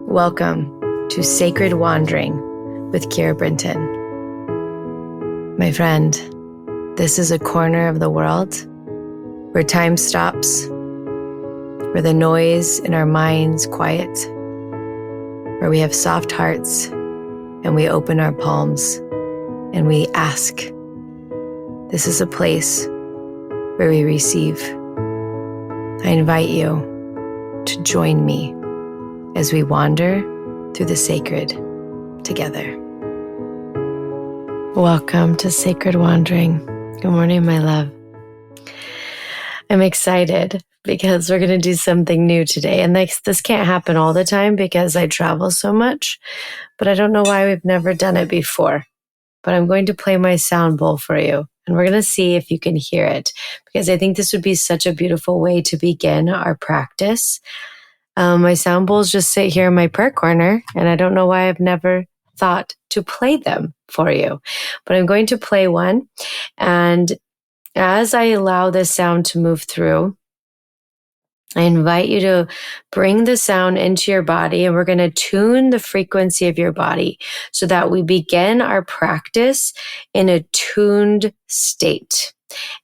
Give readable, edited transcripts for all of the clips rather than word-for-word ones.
Welcome to Sacred Wandering with Kira Brinton. My friend, this is a corner of the world where time stops, where the noise in our minds quiet, where we have soft hearts and we open our palms and we ask. This is a place where we receive. I invite you to join me as we wander through the sacred together. Welcome to Sacred Wandering. Good morning, my love. I'm excited because we're going to do something new today. And this can't happen all the time because I travel so much, but I don't know why we've never done it before. But I'm going to play my sound bowl for you, and we're going to see if you can hear it, because I think this would be such a beautiful way to begin our practice. My sound bowls just sit here in my prayer corner, and I don't know why I've never thought to play them for you. But I'm going to play one, and as I allow this sound to move through, I invite you to bring the sound into your body, and we're going to tune the frequency of your body so that we begin our practice in a tuned state.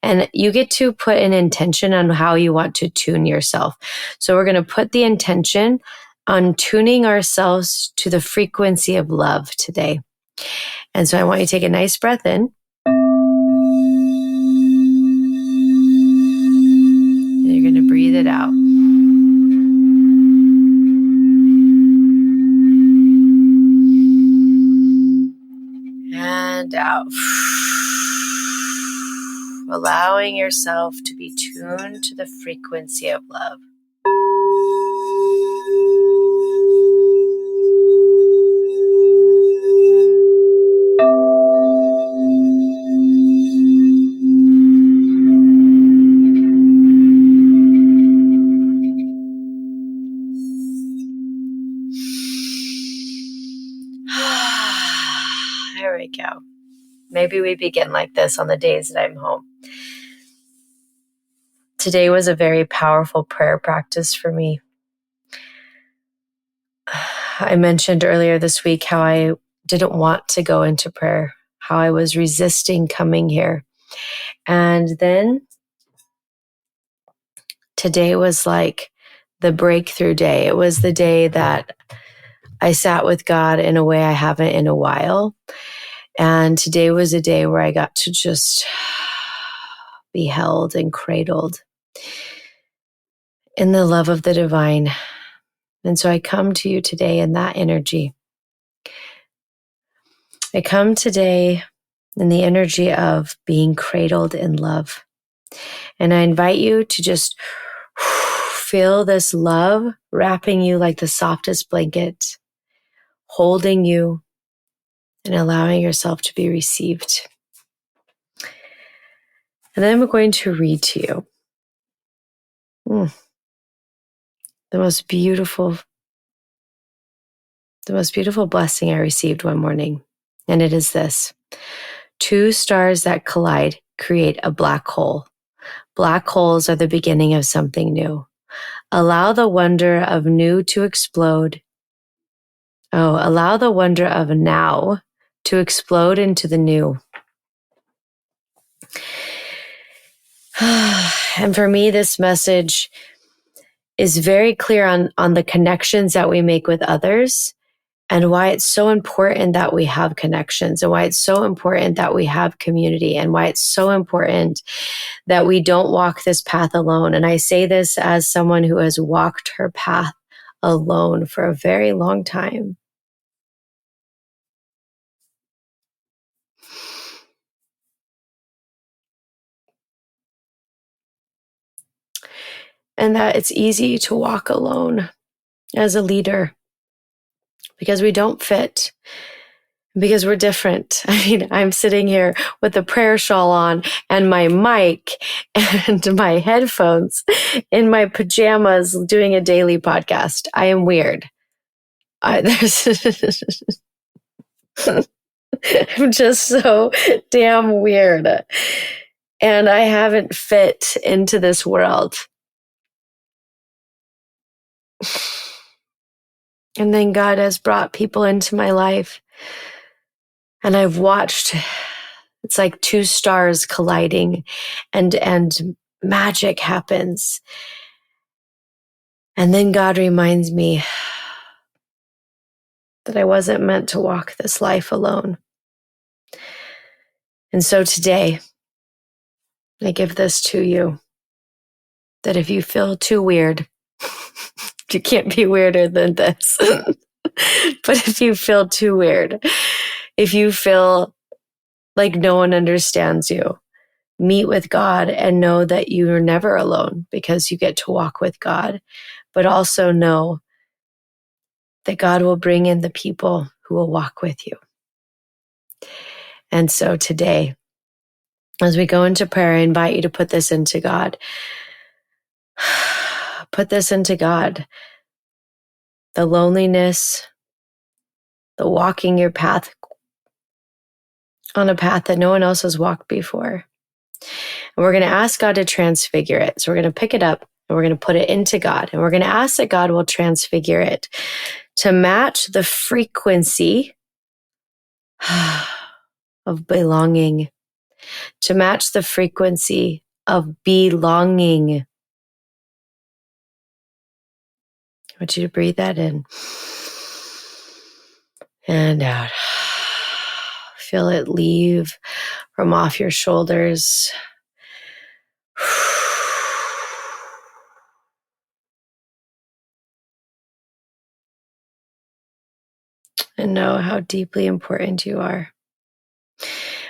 And you get to put an intention on how you want to tune yourself. So we're going to put the intention on tuning ourselves to the frequency of love today. And so I want you to take a nice breath in. And you're going to breathe it out. And out. Allowing yourself to be tuned to the frequency of love. There we go. Maybe we begin like this on the days that I'm home. Today was a very powerful prayer practice for me. I mentioned earlier this week how I didn't want to go into prayer, how I was resisting coming here. And then today was like the breakthrough day. It was the day that I sat with God in a way I haven't in a while. And today was a day where I got to just be held and cradled in the love of the divine. And so I come to you today in that energy. I come today in the energy of being cradled in love. And I invite you to just feel this love wrapping you like the softest blanket, holding you and allowing yourself to be received. And then I'm going to read to you the most beautiful blessing I received one morning. And it is this: 2 stars that collide create a black hole. Black holes are the beginning of something new. Allow the wonder of new to explode. Allow the wonder of now to explode into the new. And for me, this message is very clear on the connections that we make with others, and why it's so important that we have connections, and why it's so important that we have community, and why it's so important that we don't walk this path alone. And I say this as someone who has walked her path alone for a very long time. And that it's easy to walk alone as a leader because we don't fit, because we're different. I mean, I'm sitting here with a prayer shawl on and my mic and my headphones in my pajamas doing a daily podcast. I am weird. I'm just so damn weird. And I haven't fit into this world. And then God has brought people into my life, and I've watched, it's like two stars colliding, and magic happens. And then God reminds me that I wasn't meant to walk this life alone. And so today, I give this to you, that if you feel too weird, you can't be weirder than this. But if you feel too weird, if you feel like no one understands you, meet with God and know that you are never alone because you get to walk with God, but also know that God will bring in the people who will walk with you. And so today, as we go into prayer, I invite you to put this into God. Put this into God. The loneliness, the walking your path on a path that no one else has walked before. And we're going to ask God to transfigure it. So we're going to pick it up and we're going to put it into God. And we're going to ask that God will transfigure it to match the frequency of belonging, to match the frequency of belonging. I want you to breathe that in and out. Feel it leave from off your shoulders. And know how deeply important you are.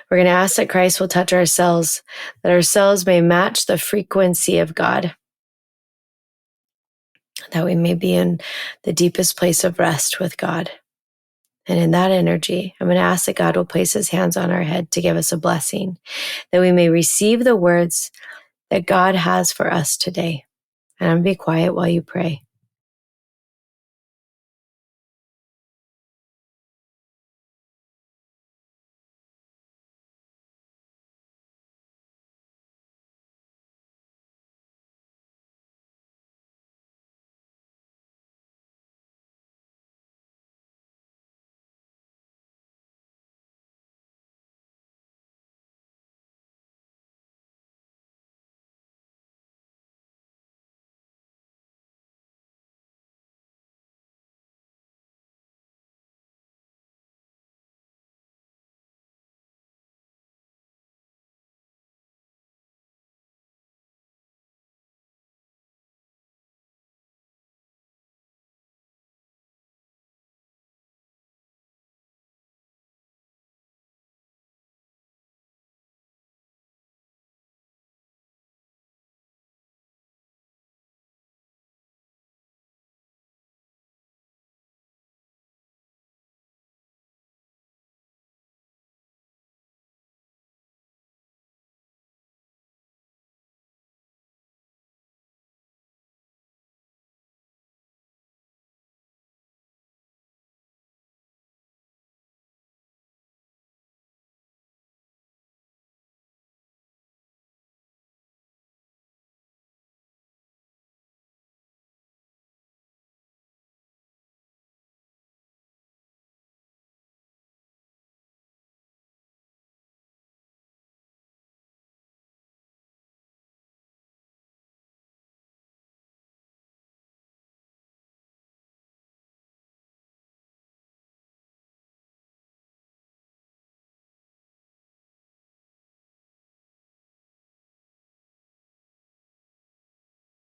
We're going to ask that Christ will touch our cells, that our cells may match the frequency of God, that we may be in the deepest place of rest with God. And in that energy, I'm going to ask that God will place his hands on our head to give us a blessing, that we may receive the words that God has for us today. And I'm going to be quiet while you pray.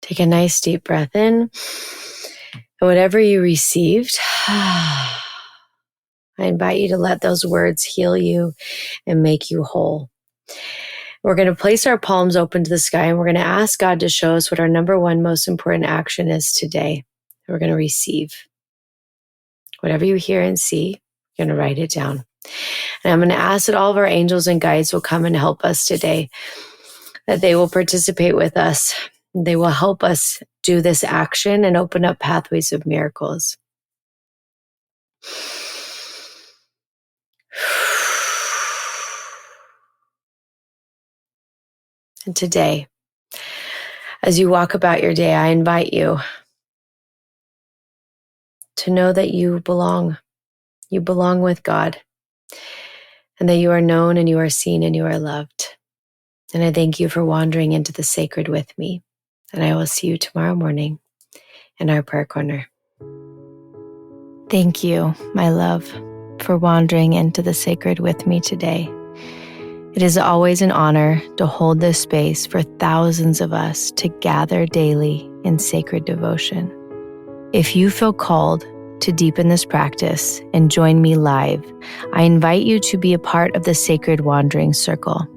Take a nice deep breath in. And whatever you received, I invite you to let those words heal you and make you whole. We're going to place our palms open to the sky and we're going to ask God to show us what our number one most important action is today. We're going to receive. Whatever you hear and see, you're going to write it down. And I'm going to ask that all of our angels and guides will come and help us today, that they will participate with us. They will help us do this action and open up pathways of miracles. And today, as you walk about your day, I invite you to know that you belong. You belong with God, and that you are known and you are seen and you are loved. And I thank you for wandering into the sacred with me. And I will see you tomorrow morning in our prayer corner. Thank you, my love, for wandering into the sacred with me today. It is always an honor to hold this space for thousands of us to gather daily in sacred devotion. If you feel called to deepen this practice and join me live, I invite you to be a part of the Sacred Wandering Circle,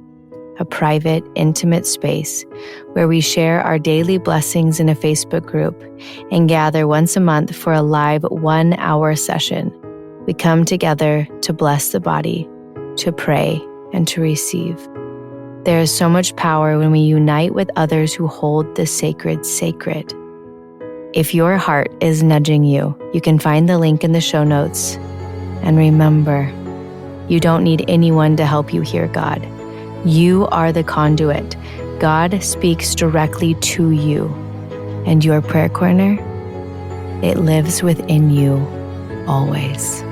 a private, intimate space where we share our daily blessings in a Facebook group and gather once a month for a live 1-hour session. We come together to bless the body, to pray, and to receive. There is so much power when we unite with others who hold the sacred sacred. If your heart is nudging you, you can find the link in the show notes. And remember, you don't need anyone to help you hear God. You are the conduit. God speaks directly to you. And your prayer corner, it lives within you always.